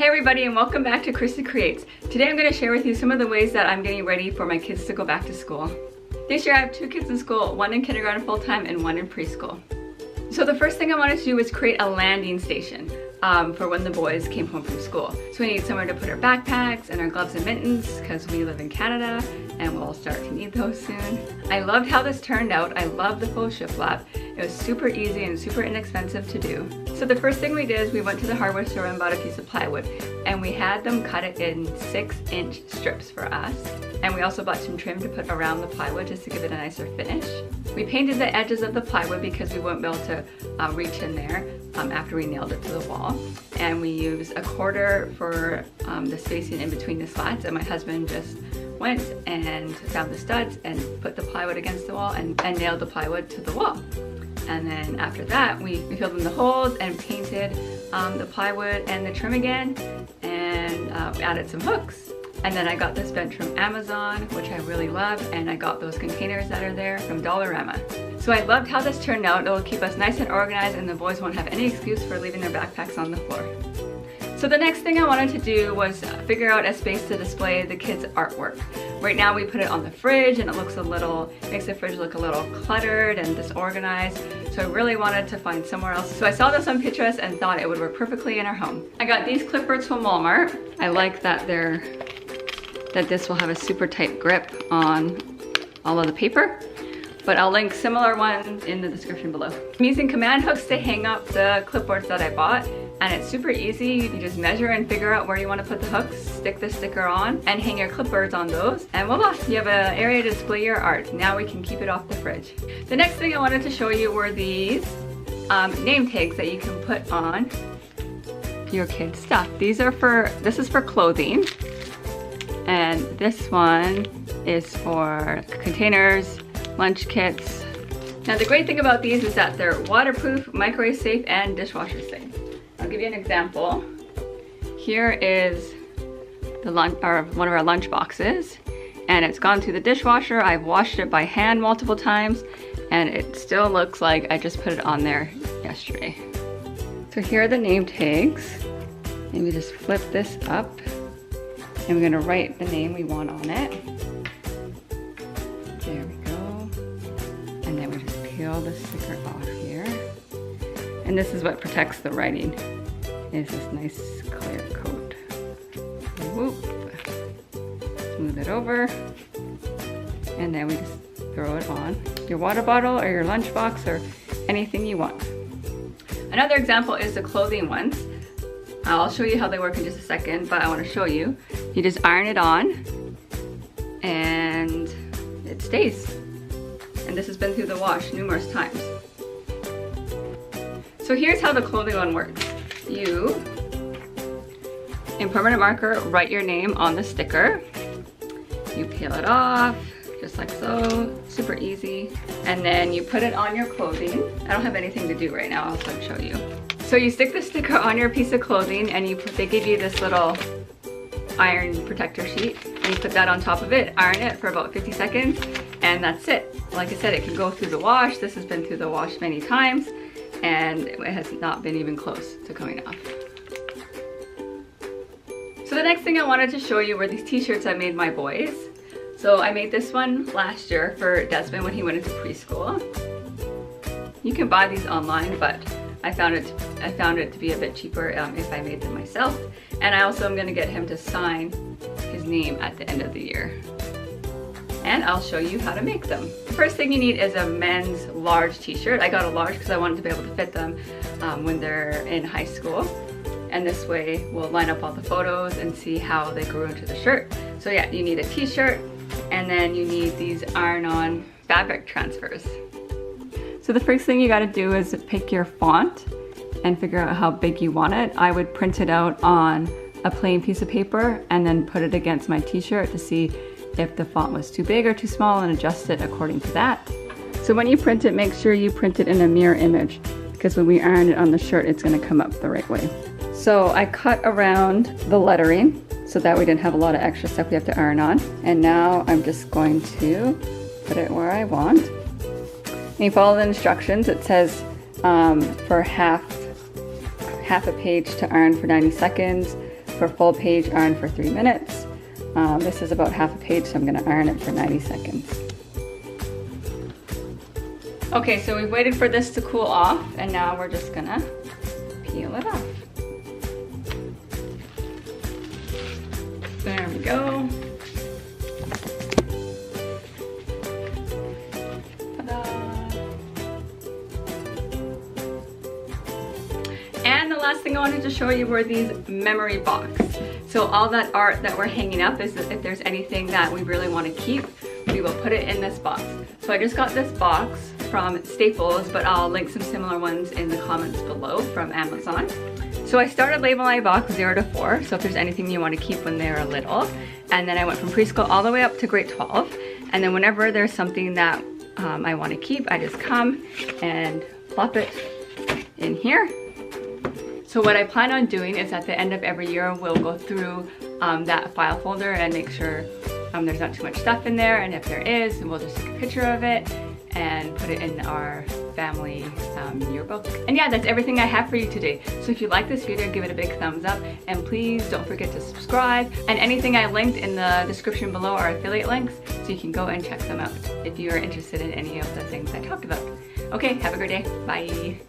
Hey everybody, and welcome back to Krista Creates. Today I'm going to share with you some of the ways that I'm getting ready for my kids to go back to school. This year I have 2 kids in school, one in kindergarten full-time and one in preschool. So the first thing I wanted to do was create a landing station for when the boys came home from school. So we need somewhere to put our backpacks and our gloves and mittens because we live in Canada and we'll start to need those soon. I loved how this turned out. I love the faux shiplap. It was super easy and super inexpensive to do. So the first thing we did is we went to the hardware store and bought a piece of plywood, and we had them cut it in 6-inch strips for us. And we also bought some trim to put around the plywood just to give it a nicer finish. We painted the edges of the plywood because we wouldn't be able to reach in there after we nailed it to the wall. And we used a quarter for the spacing in between the slats, and my husband just went and found the studs and put the plywood against the wall and nailed the plywood to the wall. And then after that, we filled in the holes and painted the plywood and the trim again, and added some hooks. And then I got this bench from Amazon, which I really love, and I got those containers that are there from Dollarama. So I loved how this turned out. It will keep us nice and organized, and the boys won't have any excuse for leaving their backpacks on the floor. So the next thing I wanted to do was figure out a space to display the kids' artwork. Right now we put it on the fridge and it looks makes the fridge look a little cluttered and disorganized. So I really wanted to find somewhere else. So I saw this on Pinterest and thought it would work perfectly in our home. I got these clipboards from Walmart. I like that this will have a super tight grip on all of the paper. But I'll link similar ones in the description below. I'm using command hooks to hang up the clipboards that I bought, and it's super easy. You can just measure and figure out where you want to put the hooks, stick the sticker on, and hang your clipboards on those, and voila, you have an area to display your art. Now we can keep it off the fridge. The next thing I wanted to show you were these name tags that you can put on your kids' stuff. This is for clothing, and this one is for containers, lunch kits. Now the great thing about these is that they're waterproof, microwave safe, and dishwasher safe. I'll give you an example. Here is one of our lunch boxes, and it's gone through the dishwasher. I've washed it by hand multiple times, and it still looks like I just put it on there yesterday. So here are the name tags, and we just flip this up, and we're gonna write the name we want on it. There we go. And then we just peel the sticker off here. And this is what protects the writing, is this nice clear coat. Whoop. Smooth it over. And then we just throw it on your water bottle or your lunch box or anything you want. Another example is the clothing ones. I'll show you how they work in just a second, but I want to show you. You just iron it on and it stays. And this has been through the wash numerous times. So here's how the clothing one works. You, in permanent marker, write your name on the sticker. You peel it off, just like so, super easy. And then you put it on your clothing. I don't have anything to do right now, I'll also show you. So you stick the sticker on your piece of clothing, and they give you this little iron protector sheet, and you put that on top of it, iron it for about 50 seconds, and that's it. Like I said, it can go through the wash. This has been through the wash many times, and it has not been even close to coming off. So the next thing I wanted to show you were these t-shirts I made my boys. So I made this one last year for Desmond when he went into preschool. You can buy these online, but I found it to be a bit cheaper if I made them myself. And I also am going to get him to sign his name at the end of the year. And I'll show you how to make them. The first thing you need is a men's large t-shirt. I got a large because I wanted to be able to fit them when they're in high school. And this way we'll line up all the photos and see how they grew into the shirt. So yeah, you need a t-shirt, and then you need these iron-on fabric transfers. So the first thing you gotta do is pick your font and figure out how big you want it. I would print it out on a plain piece of paper and then put it against my t-shirt to see if the font was too big or too small and adjust it according to that. So when you print it, make sure you print it in a mirror image, because when we iron it on the shirt, it's gonna come up the right way. So I cut around the lettering so that we didn't have a lot of extra stuff we have to iron on. And now I'm just going to put it where I want. And you follow the instructions. It says for half a page to iron for 90 seconds, for full page iron for 3 minutes. This is about half a page, so I'm gonna iron it for 90 seconds. Okay, so we've waited for this to cool off, and now we're just gonna peel it off. There we go. And the last thing I wanted to show you were these memory boxes. So all that art that we're hanging up is if there's anything that we really want to keep, we will put it in this box. So I just got this box from Staples, but I'll link some similar ones in the comments below from Amazon. So I started labeling my box 0 to 4, so if there's anything you want to keep when they're little. And then I went from preschool all the way up to grade 12. And then whenever there's something that I want to keep, I just come and plop it in here. So what I plan on doing is at the end of every year, we'll go through that file folder and make sure there's not too much stuff in there. And if there is, we'll just take a picture of it and put it in our family yearbook. And yeah, that's everything I have for you today. So if you like this video, give it a big thumbs up, and please don't forget to subscribe. And anything I linked in the description below are affiliate links, so you can go and check them out if you are interested in any of the things I talked about. Okay, have a great day. Bye.